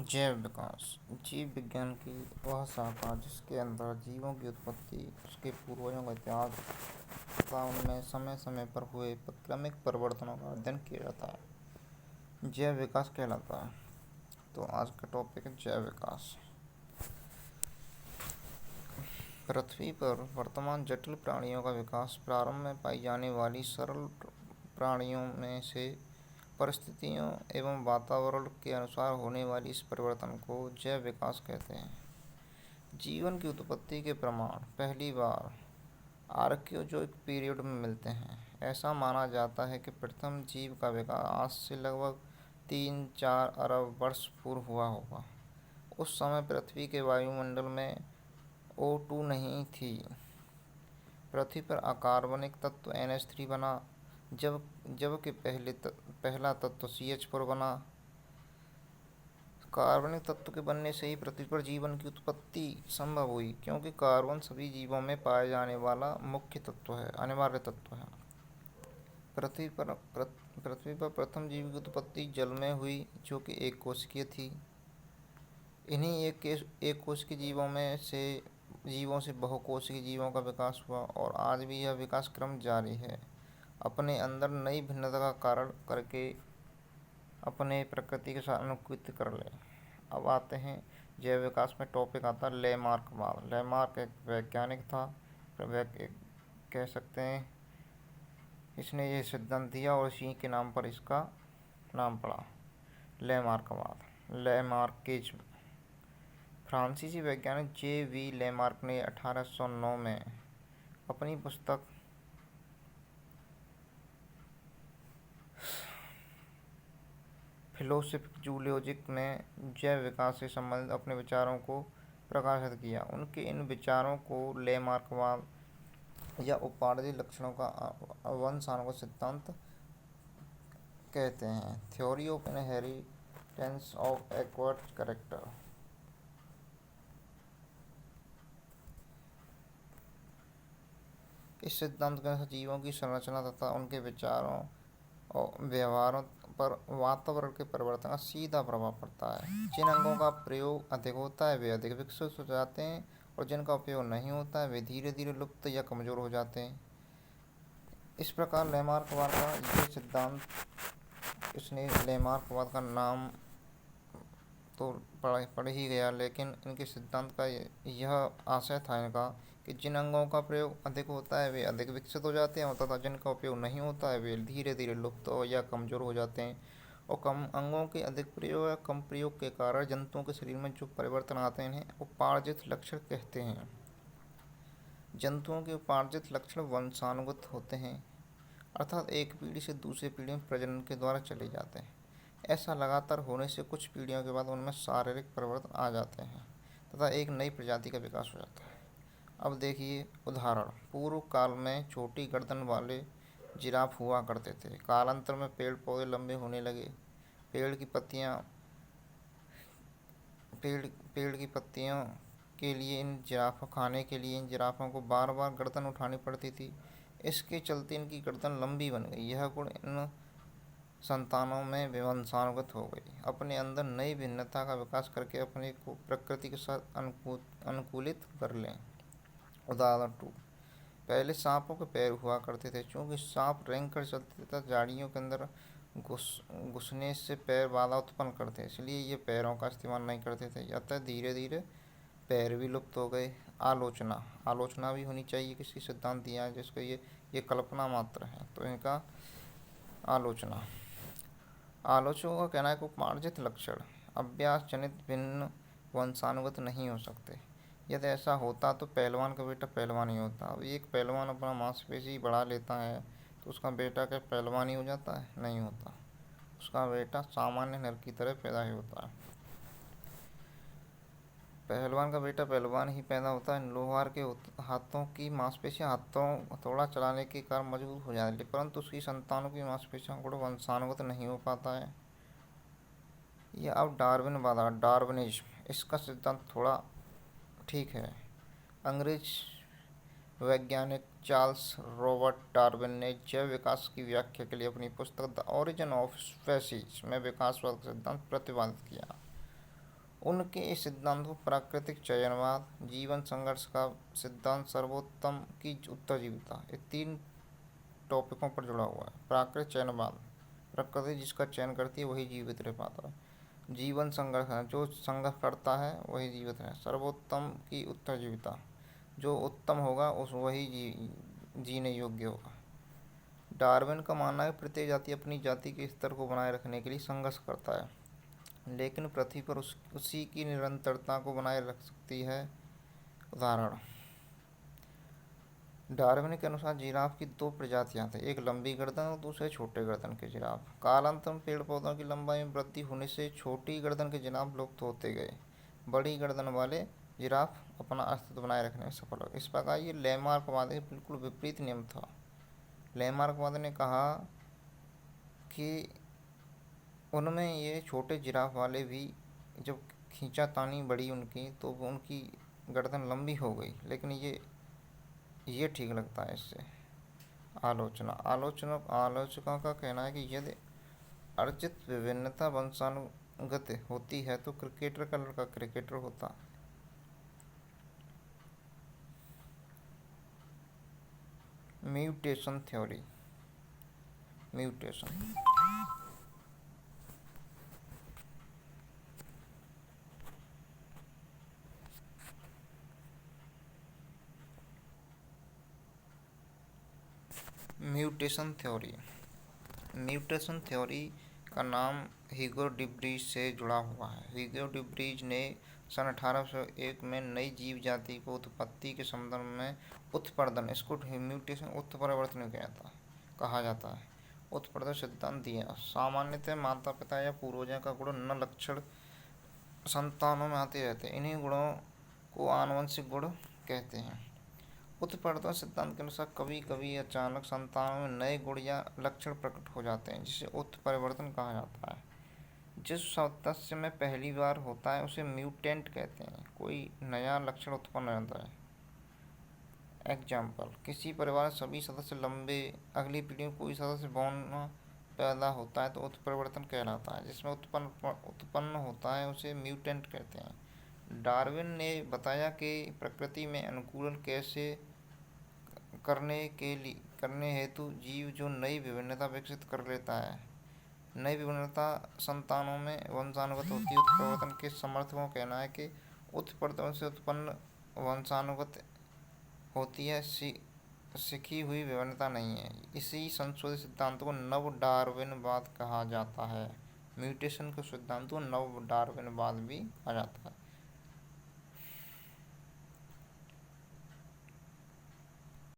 जैव विकास जीव विज्ञान की वह शाखा जिसके अंदर जीवों की उत्पत्ति, उसके पूर्वजों का इतिहास तथा उनमें समय समय पर हुए क्रमिक परिवर्तनों का अध्ययन किया जाता है, जैव विकास कहलाता है। तो आज का टॉपिक है जैव विकास। पृथ्वी पर वर्तमान जटिल प्राणियों का विकास प्रारंभ में पाई जाने वाली सरल प्राणियों में से परिस्थितियों एवं वातावरण के अनुसार होने वाली इस परिवर्तन को जैव विकास कहते हैं। जीवन की उत्पत्ति के प्रमाण पहली बार आर्कियोजोइक पीरियड में मिलते हैं। ऐसा माना जाता है कि प्रथम जीव का विकास आज से लगभग 3-4 अरब वर्ष पूर्व हुआ होगा। उस समय पृथ्वी के वायुमंडल में O2 नहीं थी। पृथ्वी पर अकार्बनिक तत्व NH3 बना, जबकि पहला तत्व CH4 बना। कार्बनिक तत्व के बनने से ही पृथ्वी पर जीवन की उत्पत्ति संभव हुई, क्योंकि कार्बन सभी जीवों में पाया जाने वाला मुख्य तत्व है, अनिवार्य तत्व है। पृथ्वी पर प्रथम जीव की उत्पत्ति जल में हुई, जो कि एक कोशिकीय थी। इन्हीं एक कोशिकीय जीवों से बहुकोशिकीय जीवों का विकास हुआ और आज भी यह विकास क्रम जारी है, अपने अंदर नई भिन्नता का कारण करके अपने प्रकृति के साथ अनुकूलित कर ले। अब आते हैं जैव विकास में टॉपिक आता है लेमार्कवाद। लेमार्क एक वैज्ञानिक था, कह सकते हैं। इसने ये सिद्धांत दिया और इसी के नाम पर इसका नाम पड़ा, लेमार्कवाद। लेमार्किज्म। फ्रांसीसी वैज्ञानिक J.V. लेमार्क ने 1809 में अपनी पुस्तक फिलोसफिक जूलॉजिक में जैव विकास से संबंधित अपने विचारों को प्रकाशित किया। उनके इन विचारों को लेमार्कवाद या उपार्जित लक्षणों का वंशानुगत सिद्धांत कहते हैं, theory of inheritance of acquired character. इस सिद्धांत के अनुसार जीवों की संरचना तथा उनके विचारों और व्यवहारों पर वातावरण के परिवर्तन का सीधा प्रभाव पड़ता है। जिन अंगों का प्रयोग अधिक होता है वे अधिक विकसित हो जाते हैं और जिनका उपयोग नहीं होता है वे धीरे धीरे लुप्त या कमज़ोर हो जाते हैं। इस प्रकार लेमार्कवाद का ये सिद्धांत, इसने लेमार्कवाद का नाम तो पढ़ ही गया, लेकिन इनके सिद्धांत का यह आशय था इनका कि जिन अंगों का प्रयोग अधिक होता है वे अधिक विकसित हो जाते हैं तथा जिनका उपयोग नहीं होता है वे धीरे धीरे लुप्त या कमज़ोर हो जाते हैं। और कम अंगों के अधिक प्रयोग या कम प्रयोग के कारण जंतुओं के शरीर में जो परिवर्तन आते हैं इन्हें उपार्जित लक्षण कहते हैं। जंतुओं के उपार्जित लक्षण वंशानुगत होते हैं, अर्थात एक पीढ़ी से दूसरी पीढ़ी में प्रजनन के द्वारा चले जाते हैं। ऐसा लगातार होने से कुछ पीढ़ियों के बाद उनमें शारीरिक परिवर्तन आ जाते हैं तथा एक नई प्रजाति का विकास हो जाता है। अब देखिए उदाहरण। पूर्व काल में छोटी गर्दन वाले जिराफ हुआ करते थे। कालांतर में पेड़ पौधे लंबे होने लगे। पेड़ की पत्तियों के लिए खाने के लिए इन जिराफों को बार बार गर्दन उठानी पड़ती थी। इसके चलते इनकी गर्दन लंबी बन गई। यह गुण इन संतानों में वंशानुगत हो गई। अपने अंदर नई भिन्नता का विकास करके अपने को प्रकृति के साथ अनुकूलित कर लें। उदाहरण 2। पहले सांपों के पैर हुआ करते थे। चूँकि सांप रेंग कर चलते तथा झाड़ियों के अंदर घुसने से पैर बाधा उत्पन्न करते, इसलिए ये पैरों का इस्तेमाल नहीं करते थे। अतः धीरे धीरे पैर भी लुप्त हो गए। आलोचना भी होनी चाहिए। किसी सिद्धांत दिया है जिसको ये कल्पना मात्र है, तो इनका आलोचकों का कहना है कि उपार्जित लक्षण अभ्यास जनित भिन्न वंशानुगत नहीं हो सकते। यदि ऐसा होता तो पहलवान का बेटा पहलवान ही होता। अब एक पहलवान अपना मांसपेशी बढ़ा लेता है तो उसका बेटा क्या पहलवान ही हो जाता है? नहीं होता। उसका बेटा सामान्य नर की तरह पैदा ही होता है। पहलवान का बेटा पहलवान ही पैदा होता है। लोहार के हाथों की मांसपेशियां हथौड़ा चलाने के कारण मजबूत हो जाती है, परंतु उसकी संतानों की मांसपेशियों को वंशानुगत नहीं हो पाता है। यह अब डार्विनिज्म, इसका सिद्धांत थोड़ा ठीक है। अंग्रेज वैज्ञानिक चार्ल्स रॉबर्ट डार्विन ने जैव विकास की व्याख्या के लिए अपनी पुस्तक द ओरिजिन ऑफ स्पीशीज में विकासवाद का सिद्धांत प्रतिपादित किया। उनके इस सिद्धांत को प्राकृतिक चयनवाद, जीवन संघर्ष का सिद्धांत, सर्वोत्तम की उत्तरजीविता, ये तीन टॉपिकों पर जुड़ा हुआ है। प्राकृतिक चयनवाद, प्रकृति जिसका चयन करती है वही जीवित रह पाता है। जीवन संघर्ष है, जो संघर्ष करता है वही जीवित है। सर्वोत्तम की उत्तरजीविता, जो उत्तम होगा उस वही जीने योग्य होगा। डार्विन का मानना है प्रत्येक जाति अपनी जाति के स्तर को बनाए रखने के लिए संघर्ष करता है, लेकिन पृथ्वी पर उसी की निरंतरता को बनाए रख सकती है। उदाहरण, डार्विन के अनुसार जिराफ की दो प्रजातियां थी, एक लंबी गर्दन और दूसरे छोटे गर्दन के जिराफ। कालांतर में पेड़ पौधों की लंबाई में वृद्धि होने से छोटी गर्दन के जिराफ लुप्त होते गए, बड़ी गर्दन वाले जिराफ अपना अस्तित्व बनाए रखने में सफल हो। इस प्रकार ये लैमार्कवाद के बिल्कुल विपरीत नियम था। लैमार्कवाद ने कहा कि उनमें ये छोटे जिराफ वाले भी जब खींचातानी बढ़ी उनकी तो उनकी गर्दन लंबी हो गई, लेकिन ये ठीक लगता है इससे। आलोचकों का कहना है कि यदि अर्जित विभिन्नता वंशानुगत होती है तो क्रिकेटर का लड़का क्रिकेटर होता। Mutation theory. Mutation mutation theory. Mutation theory का नाम ह्यूगो डिब्रीज से जुड़ा हुआ है। ह्यूगो डिब्रीज ने सन 1801 में नई जीव जाति को उत्पत्ति के संदर्भ में उत्पर्दन, इसको म्यूटेशन उत्परिवर्तन कहा जाता है, उत्पर्दन सिद्धांत दिया। सामान्यतः माता पिता या पूर्वजों का गुण न लक्षण संतानों में आते रहते, इन्हीं गुणों को आनुवंशिक गुण कहते हैं। उत्परिवर्तन सिद्धांत के अनुसार कभी कभी अचानक संतानों में नए गुण या लक्षण प्रकट हो जाते हैं, जिसे उत्परिवर्तन कहा जाता है। जिस सदस्य में पहली बार होता है उसे म्यूटेंट कहते हैं, कोई नया लक्षण उत्पन्न हो जाता है। एग्जाम्पल, किसी परिवार के सभी सदस्य लंबे, अगली पीढ़ी में कोई सदस्य बौना पैदा होता है तो उत्परिवर्तन कहलाता है। जिसमें उत्पन्न होता है उसे म्यूटेंट कहते हैं। डार्विन ने बताया कि प्रकृति में अनुकूलन कैसे करने हेतु जीव जो नई विभिन्नता विकसित कर लेता है, नई विभिन्नता संतानों में वंशानुगत होती है। उत्परिवर्तन के समर्थकों का कहना है कि उत्परिवर्तन से उत्पन्न वंशानुगत होती है, सीखी हुई विभिन्नता नहीं है। इसी संशोधित सिद्धांत को नव डार्विनवाद कहा जाता है। म्यूटेशन के सिद्धांत को नव डार्विनवाद भी कहा जाता है।